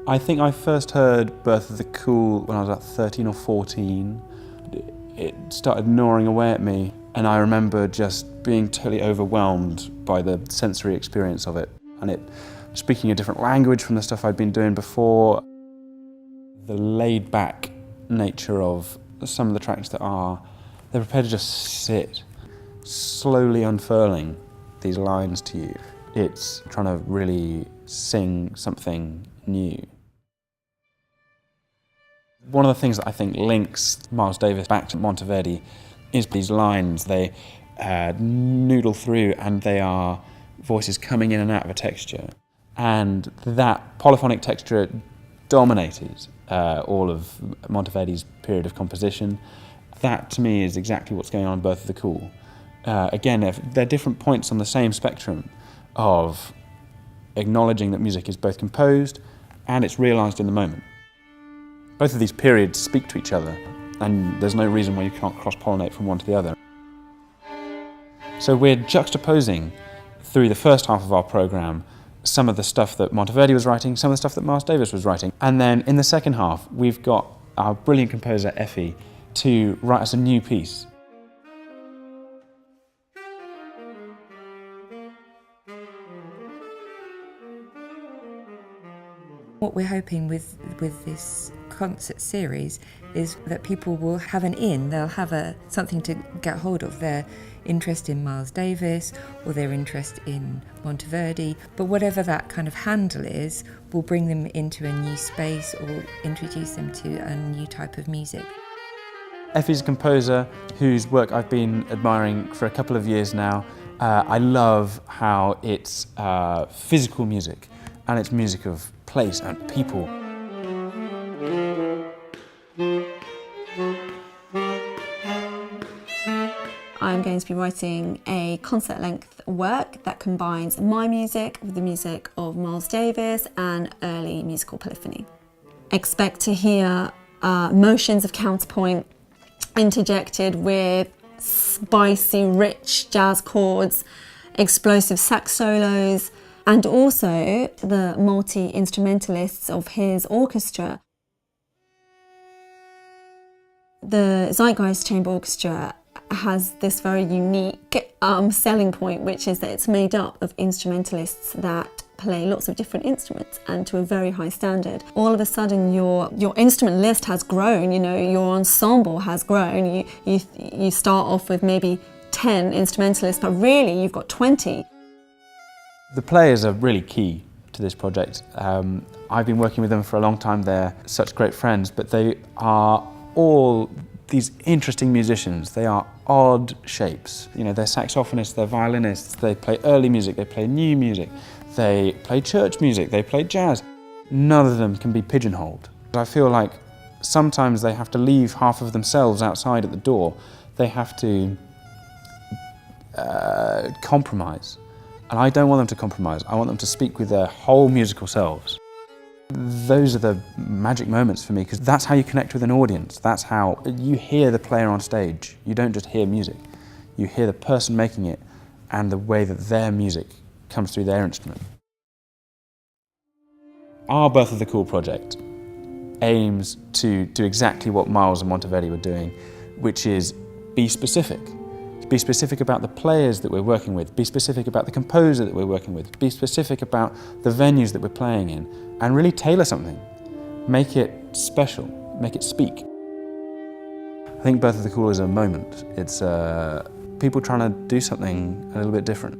I think I first heard Birth of the Cool when I was about 13 or 14. It started gnawing away at me, and I remember just being totally overwhelmed by the sensory experience of it, and it speaking a different language from the stuff I'd been doing before. The laid-back nature of some of the tracks they're prepared to just sit, slowly unfurling these lines to you. It's trying to really sing something new. One of the things that I think links Miles Davis back to Monteverdi is these lines. They noodle through, and they are voices coming in and out of a texture. And that polyphonic texture dominated all of Monteverdi's period of composition. That, to me, is exactly what's going on in Birth of the Cool. Again, they're different points on the same spectrum of acknowledging that music is both composed and it's realised in the moment. Both of these periods speak to each other, and there's no reason why you can't cross-pollinate from one to the other. So we're juxtaposing, through the first half of our programme, some of the stuff that Monteverdi was writing, some of the stuff that Miles Davis was writing. And then in the second half, we've got our brilliant composer, Effy, to write us a new piece. What we're hoping with this concert series is that people will have they'll have something to get hold of, their interest in Miles Davis or their interest in Monteverdi, but whatever that kind of handle is, will bring them into a new space or introduce them to a new type of music. Effy's a composer whose work I've been admiring for a couple of years now. I love how it's physical music, and it's music of place and people. I'm going to be writing a concert-length work that combines my music with the music of Miles Davis and early musical polyphony. Expect to hear motions of counterpoint interjected with spicy, rich jazz chords, explosive sax solos, and also the multi-instrumentalists of his orchestra. The Zeitgeist Chamber Orchestra has this very unique selling point, which is that it's made up of instrumentalists that play lots of different instruments and to a very high standard. All of a sudden your instrument list has grown, you know, your ensemble has grown. You start off with maybe 10 instrumentalists, but really you've got 20. The players are really key to this project. I've been working with them for a long time. They're such great friends, but they are all these interesting musicians. They are odd shapes. You know, they're saxophonists, they're violinists, they play early music, they play new music, they play church music, they play jazz. None of them can be pigeonholed. I feel like sometimes they have to leave half of themselves outside at the door. They have to compromise. And I don't want them to compromise. I want them to speak with their whole musical selves. Those are the magic moments for me, because that's how you connect with an audience. That's how you hear the player on stage. You don't just hear music. You hear the person making it and the way that their music comes through their instrument. Our Birth of the Cool project aims to do exactly what Miles and Monteverdi were doing, which is be specific. Be specific about the players that we're working with, be specific about the composer that we're working with, be specific about the venues that we're playing in, and really tailor something. Make it special, make it speak. I think Birth of the Cool is a moment. It's people trying to do something a little bit different.